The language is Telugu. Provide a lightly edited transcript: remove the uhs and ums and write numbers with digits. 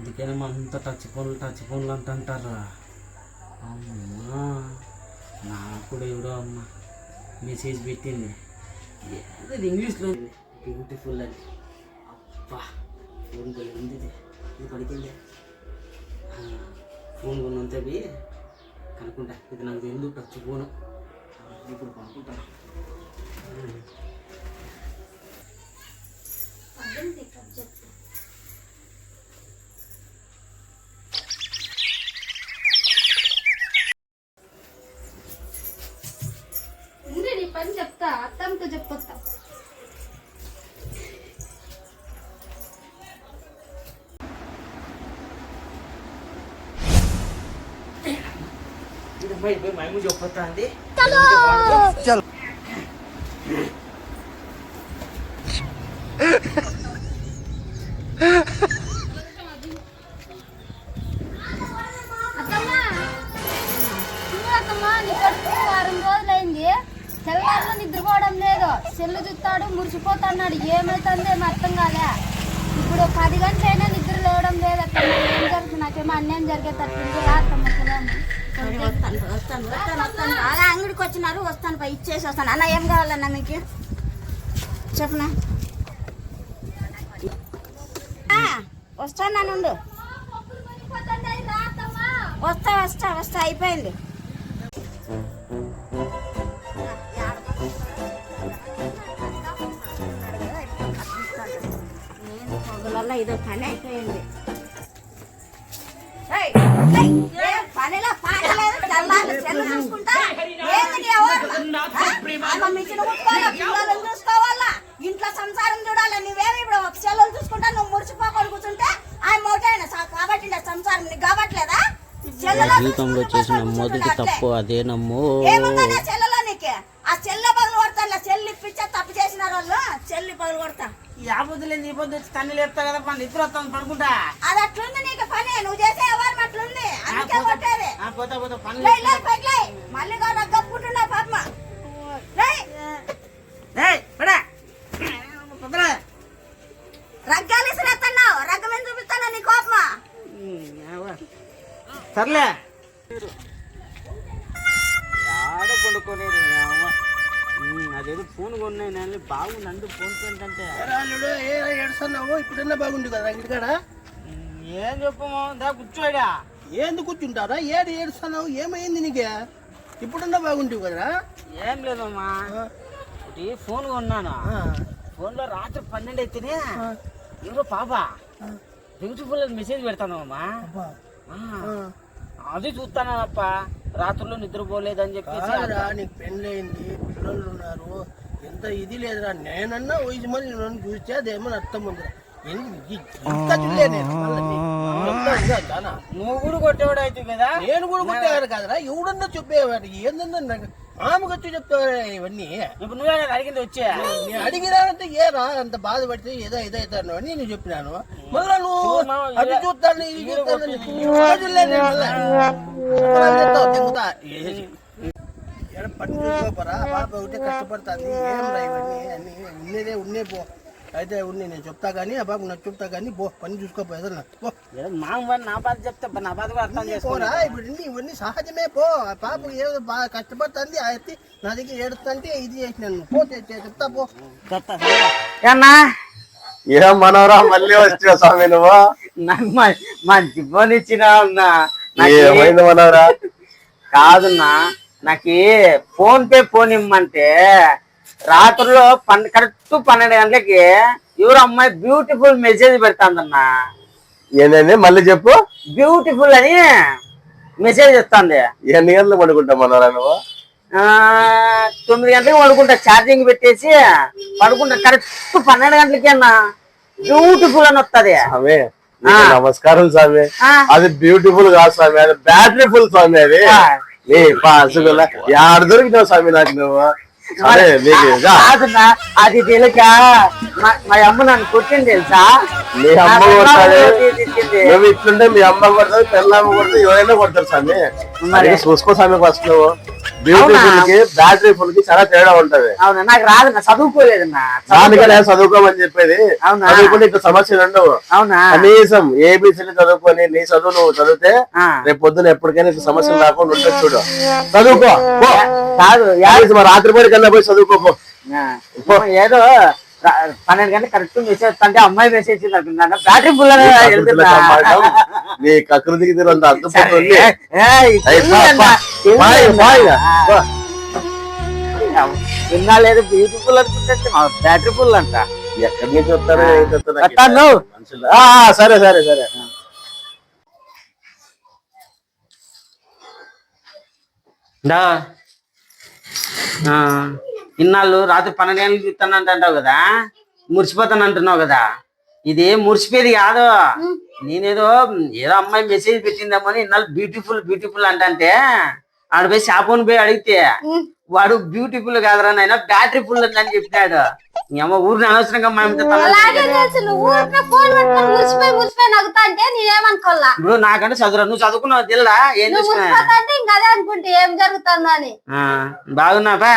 అందుకేనేమో అంత టచ్ ఫోన్లు అంటారా. అమ్మా నాకు కూడా ఎవడో అమ్మ మెసేజ్ పెట్టింది, అది ఇంగ్లీష్లో బ్యూటిఫుల్ అని. అబ్బా ఫోన్ ఉంది, ఇది పడికింది. ఫోన్ కొన్నంత కనుక్కుంటా, ఇది నాకు ఎందుకు టచ్ ఫోను. ఇప్పుడు కొనుక్కుంటాను. నీ పని చెప్తా, అత్తమ్మతో చెప్పొస్తా. మైము చెప్పొస్తా అండి. వారం రోజులైంది, తెల్లారిలో నిద్రపోవడం లేదు, సెల్లు చూస్తాడు, మురిసిపోతున్నాడు. ఏమైతుందో ఏమో అర్థం కాలే. ఇప్పుడు 10 గంటలైనా నిద్ర లేవడం లేదు. అత్తమ్మ ఏం జరుగుతుంది? నాకేమో అన్యాయం జరిగేటట్టుంది. రాత్తమ్మ వస్తాను బాగా అంగడికి వచ్చినారు, వస్తాను పై ఇచ్చేసి వస్తాను. అన్న ఏం కావాలన్నా మీకు చెప్పనా? వస్తాను నుండు, వస్తా అయిపోయింది. నేను పొగలల్లో ఇదో పని అయిపోయింది. పనిలో పాడలేదు, చెల్లు చూసుకుంటా. పిల్లలను చూసుకోవాలా, ఇంట్లో సంసారం చూడాలా. నువ్వేమి ఇప్పుడు ఒక చెల్లెలు చూసుకుంటా, నువ్వు మురిసిపోకొని కూర్చుంటే ఆయన మోటైనా కాబట్టి సంసారం నీకు కావట్లేదా? జీవితంలో చేసిన మొదటి తప్పు అదేనమ్మో. ఏముందనే చెల్లెలో నీకు? ఆ చెల్లె పగులు కొడతా, చెల్లి ఇప్పించా తప్పు చేసిన వాళ్ళు చెల్లి పగులు కొడతా. యాబుద్దులేదు, ఈ పొద్దు వచ్చి తన్ని లేపుతా కదా, నిద్ర వస్తాను పడుకుంటా. అది అట్లుంది నీకు పని, నువ్వు చేసే వ్యవహారం అట్లుంది. అందుకే కొట్టేది. మళ్ళీ గప్పుకుంటున్నా పాప. రగ్గాలు ఇసిరేస్తున్నావు, రగ్గం ఏం చూపిస్తాను నీ కోపమా? సర్లే ఆడ పండుకోలేదు. అదేదో ఫోన్ కొన్నాయి నేను, బాగుంది అందు ఫోన్ ఏంటంటే ఏడుస్తున్నావు. ఇప్పుడన్నా బాగుంది కదా ఇంటికాడ. ఏం చెప్పమో దా కూర్చోడా. ఏంది కూర్చుంటారా? ఏడుస్తున్నావు, ఏమైంది నీకే? ఇప్పుడన్నా బాగుంటావు కదరా. ఏం లేదమ్మా, ఒకటి ఫోన్ కొన్నాను. ఫోన్లో రాత్రి 12 అయితేనే ఎవరో పాప బ్యూటిఫుల్ మెసేజ్ పెడతానమ్మా. అది చూస్తానప్ప, రాత్రుల్లో నిద్రపోలేదని చెప్పేసి. నీకు పెళ్ళయింది, పిల్లలు ఉన్నారు, ఎంత ఇది లేదురా. నేనన్నా వయసు మళ్ళీ నన్ను చూస్తే అదేమని అర్థం ఉందిరా. నువ్వు కూడా కొట్టేవాడు అయితే కదా. నేను కూడా కొట్టేవాడు కాదురా, ఎవడన్నా చెప్పేవాడు. ఏందన్నా మామూలుగా వచ్చి చెప్తావా ఇవన్నీ? ఇప్పుడు నువ్వే అడిగింది వచ్చే. నేను అడిగినానంటే ఏరా అంత బాధపడితే ఏదో ఇదవుతాను అని నేను చెప్పినాను. మళ్ళా నువ్వు అది చూస్తాను ఇది చూస్తాను పని చూసుకోపరా. పాప ఒకటే కష్టపడుతుంది. ఏం రా ఇవన్నీ అన్ని ఉన్నే పో. అయితే ఉన్ని నేను చెప్తా గానీ, ఆ బాబు నాకు చెప్తా గానీ పో, పని చూసుకోపో. ఏదన్నా నా బాధ చెప్తే నా బాధ కూడా అర్థం చేసుకోరా. ఇప్పుడు ఇవన్నీ సహజమే పో. ఆ పాప ఏదో బాగా కష్టపడుతుంది, ఆ ఎత్తి నా దగ్గర ఏడుస్తుంటే ఇది చేసినాను. పో చెప్తా పో. అన్నా ఏం మనవరా మళ్ళీ వచ్చా స్వామి నువ్వు? నాకు మంచి ఫోన్ ఇచ్చిన ఏమైంది మనవరా? కాదున్నా, నాకు ఫోన్ పే ఫోన్ ఇమ్మంటే రాత్రిలో కరెక్ట్ 12 గంటలకి ఎవరు అమ్మాయి బ్యూటిఫుల్ మెసేజ్ పెడతాందన్నా. ఏంటండి మళ్ళీ చెప్పు? బ్యూటిఫుల్ అని మెసేజ్ ఇస్తుంది. ఎన్ని గంటలకు పడుకుంటావు మనవరా నువ్వు? 9 గంటలకు పడుకుంటా, ఛార్జింగ్ పెట్టేసి పడుకుంటా. కరెక్ట్ 12 గంటలకి అన్నా బ్యూటిఫుల్ అని వస్తుంది. స్వామి నమస్కారం స్వామి. అది బ్యూటిఫుల్ కాదు స్వామి, అది బ్యాటరీ ఫుల్ స్వామి. అది నీ పాసుగుల యాడ దొరికినావు స్వామి నాకు నువ్వు? అది తెలుక మా అమ్మ నన్ను కొట్టింది తెలుసా? మీ అమ్మ కొడతాది, నువ్వు ఇట్లుంటే మీ అమ్మ కొడతావు, పెళ్ళమ్మ కొడతావు, ఎవరైనా కొడతారు స్వామి. మరి చూసుకో స్వామి ఫస్ట్ నువ్వు. బ్యూటిఫుల్ కి బ్యాటరీ ఫుల్ కి చాలా తేడా ఉంటది. అవునా, నాకు రాదు, నా చదువుకోలేదన్నా. దానికనే చదువుకోమని చెప్పేది. చదువుకుంటే ఇక్కడ సమస్యలు ఉండవు. అవునా, కనీసం ఏబిసిలు చదువుకొని నీ చదువు నువ్వు చదివితే రేపు పొద్దున ఎప్పటికైనా ఇట్లా సమస్యలు రాకుండా ఉంటుంది. చూడు, చదువుకో. కాదు రాత్రిపూట కన్నా పోయి చదువుకోపో. ఏదో 12 గంటలు కరెక్ట్ మెసేజ్ అంటే అమ్మాయి మెసేజ్ బ్యాటరీ ఫుల్ నీ కకృతికి అంత అర్థపోతుంది. విన్నా లేదు, బ్యూటిఫుల్ అనుకుంటే బ్యాటరీ ఫుల్ అంట. ఎక్కడి నుంచి వస్తారు? సరే సరే సరే. ఇన్నాళ్ళు రాత్రి 12 గంటలకు తిస్తానంటావు కదా, మురిసిపోతాను అంటున్నావు కదా. ఇది మురిసిపోయేది కాదు. నేనేదో ఏదో అమ్మాయి మెసేజ్ పెట్టిందామని ఇన్నాళ్ళు బ్యూటిఫుల్ బ్యూటిఫుల్ అంటే ఆడిపోయి షాపుని పోయి అడిగితే వాడు బ్యూటిఫుల్ కాదురా నాయన బ్యాటరీ ఫుల్ అని చెప్పినాడు. ఏమో ఊరిని అనవసరంగా మా ఇప్పుడు నాకంటే చదువురా, నువ్వు చదువుకున్నావు తెల్లా? ఏం చూసుకున్నా ఇంకా అదే అనుకుంటే ఏం జరుగుతుందని బాగున్నాపా.